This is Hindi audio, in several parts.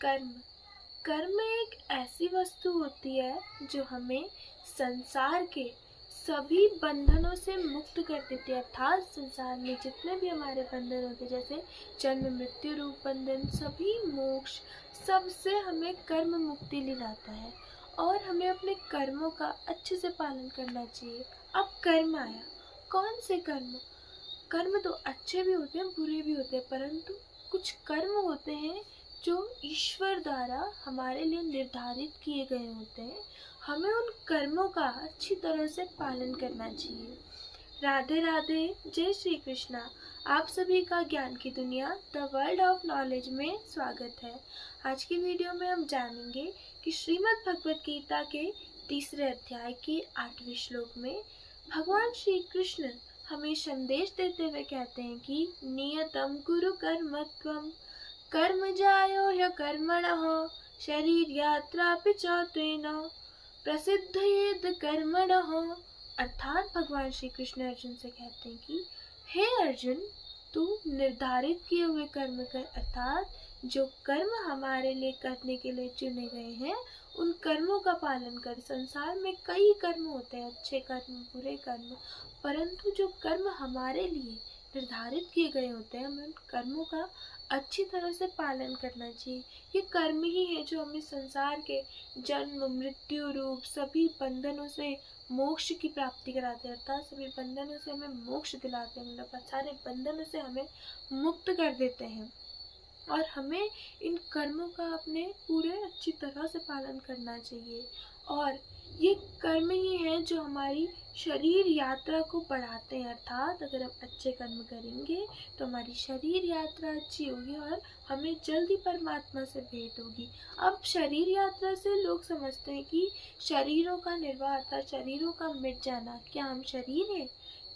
कर्म कर्म एक ऐसी वस्तु होती है जो हमें संसार के सभी बंधनों से मुक्त कर देती है। अर्थात संसार में जितने भी हमारे बंधन होते हैं, जैसे जन्म मृत्यु रूप बंधन, सभी मोक्ष, सबसे हमें कर्म मुक्ति दिलाता है और हमें अपने कर्मों का अच्छे से पालन करना चाहिए। अब कर्म आया, कौन से कर्म? कर्म तो अच्छे भी होते हैं, बुरे भी होते हैं, परंतु कुछ कर्म होते हैं जो ईश्वर द्वारा हमारे लिए निर्धारित किए गए होते हैं। हमें उन कर्मों का अच्छी तरह से पालन करना चाहिए। राधे राधे, जय श्री कृष्णा। आप सभी का ज्ञान की दुनिया द वर्ल्ड ऑफ नॉलेज में स्वागत है। आज की वीडियो में हम जानेंगे कि श्रीमद् भगवत गीता के तीसरे अध्याय के 8वें श्लोक में भगवान श्री कृष्ण हमें संदेश देते हुए कहते हैं कि नियतम कुरु कर्मत्वम कर्म जायो ह्य कर्मणः शरीर यात्रा पिचौतेन प्रसिद्धयेद कर्मणः। अर्थात भगवान श्री कृष्ण अर्जुन से कहते हैं कि हे अर्जुन, तू निर्धारित किए हुए कर्म कर, अर्थात जो कर्म हमारे लिए करने के लिए चुने गए हैं उन कर्मों का पालन कर। संसार में कई कर्म होते हैं, अच्छे कर्म, बुरे कर्म, परंतु जो कर्म हमारे लिए निर्धारित किए गए होते हैं हमें उन कर्मों का अच्छी तरह से पालन करना चाहिए। ये कर्म ही है जो हमें संसार के जन्म मृत्यु रूप सभी बंधनों से मोक्ष की प्राप्ति कराते हैं। अर्थात सभी बंधनों से हमें मोक्ष दिलाते हैं, मतलब सारे बंधनों से हमें मुक्त कर देते हैं और हमें इन कर्मों का अपने पूरे अच्छी तरह से पालन करना चाहिए। और ये कर्म ही हैं जो हमारी शरीर यात्रा को बढ़ाते हैं। अर्थात अगर हम अच्छे कर्म करेंगे तो हमारी शरीर यात्रा अच्छी होगी और हमें जल्दी परमात्मा से भेंट होगी। अब शरीर यात्रा से लोग समझते हैं कि शरीरों का निर्वाह अर्थात शरीरों का मिट जाना। क्या हम शरीर हैं?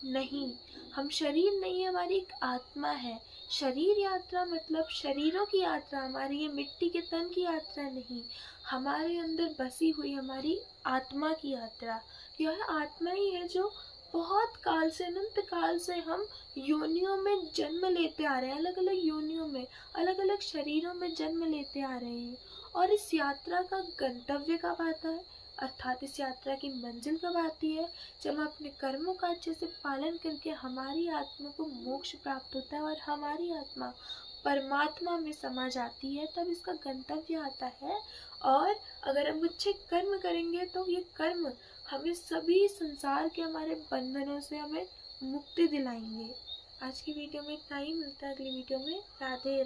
नहीं, हम शरीर नहीं, हमारी एक आत्मा है। शरीर यात्रा मतलब शरीरों की यात्रा, हमारी ये मिट्टी के तन की यात्रा नहीं, हमारे अंदर बसी हुई हमारी आत्मा की यात्रा। यह आत्मा ही है जो बहुत काल से, अनंत काल से हम योनियों में जन्म लेते आ रहे हैं, अलग अलग योनियों में, अलग अलग शरीरों में जन्म लेते आ रहे हैं। और इस यात्रा का गंतव्य कब आता है, अर्थात इस यात्रा की मंजिल कब आती है? जब हम अपने कर्मों का अच्छे से पालन करके हमारी आत्मा को मोक्ष प्राप्त होता है और हमारी आत्मा परमात्मा में समा जाती है, तब इसका गंतव्य आता है। और अगर हम अच्छे कर्म करेंगे तो ये कर्म हमें सभी संसार के हमारे बंधनों से हमें मुक्ति दिलाएंगे। आज की वीडियो में इतना ही, मिलता है अगली वीडियो में। राधे।